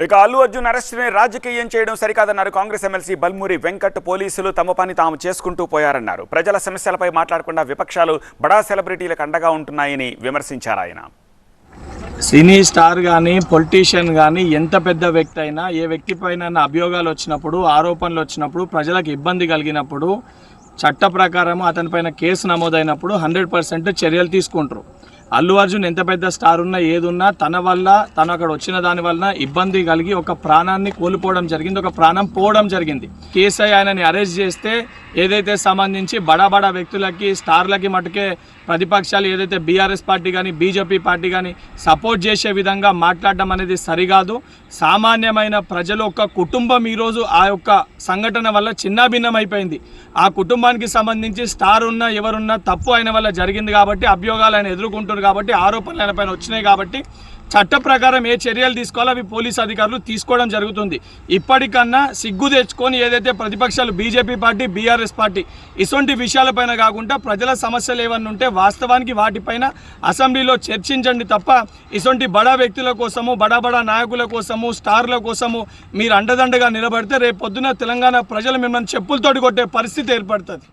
ఇక అల్లు అర్జున్ అరెస్టుని రాజకీయం చేయడం సరికాదన్నారు కాంగ్రెస్ ఎమ్మెల్సీ బల్మూరి వెంకట్. పోలీసులు తమ పని తాము చేసుకుంటూ పోయారన్నారు. ప్రజల సమస్యలపై మాట్లాడకుండా విపక్షాలు బడా సెలబ్రిటీలకు అండగా ఉంటున్నాయని విమర్శించారు ఆయన. సినీ స్టార్ కానీ పొలిటీషియన్ కానీ ఎంత పెద్ద వ్యక్తి అయినా ఏ వ్యక్తి పైన అభియోగాలు వచ్చినప్పుడు, ఆరోపణలు వచ్చినప్పుడు, ప్రజలకు ఇబ్బంది కలిగినప్పుడు చట్ట ప్రకారం అతనిపైన కేసు నమోదైనప్పుడు 100% చర్యలు తీసుకుంటారు. అల్లు అర్జున్ ఎంత పెద్ద స్టార్ ఉన్నా ఏదున్నా తన వల్ల తను అక్కడ వచ్చిన దాని వలన ఇబ్బంది కలిగి ఒక ప్రాణాన్ని కోల్పోవడం జరిగింది, ఒక ప్రాణం పోవడం జరిగింది. కేసీ ఆయనని అరెస్ట్ చేస్తే ఏదైతే సంబంధించి బడా వ్యక్తులకి స్టార్లకి మటుకే ప్రతిపక్షాలు ఏదైతే బీఆర్ఎస్ పార్టీ కానీ బీజేపీ పార్టీ కానీ సపోర్ట్ చేసే విధంగా మాట్లాడడం అనేది సరికాదు. సామాన్యమైన ప్రజలు ఒక కుటుంబం ఈరోజు ఆ యొక్క సంఘటన వల్ల చిన్నాభిన్నం అయిపోయింది. ఆ కుటుంబానికి సంబంధించి స్టార్ ఉన్నా ఎవరున్నా తప్పు ఆయన వల్ల జరిగింది కాబట్టి అభియోగాలు ఆయన ఎదుర్కొంటున్నారు కాబట్టి ఆరోపణలు ఆయన పైన వచ్చినాయి కాబట్టి చట్ట ప్రకారం ఏ చర్యలు తీసుకోవాలో అవి పోలీసు అధికారులు తీసుకోవడం జరుగుతుంది. ఇప్పటికన్నా సిగ్గు తెచ్చుకొని ఏదైతే ప్రతిపక్షాలు బీజేపీ పార్టీ బీఆర్ఎస్ పార్టీ ఇటువంటి విషయాలపైన కాకుండా ప్రజల సమస్యలు ఏమన్నా ఉంటే వాస్తవానికి వాటిపైన అసెంబ్లీలో చర్చించండి తప్ప ఇటువంటి బడా వ్యక్తుల కోసము బడా నాయకుల కోసము స్టార్ల కోసము మీరు అండదండగా నిలబడితే రేపు పొద్దున తెలంగాణ ప్రజలు మిమ్మల్ని చెప్పులతోటి కొట్టే పరిస్థితి ఏర్పడుతుంది.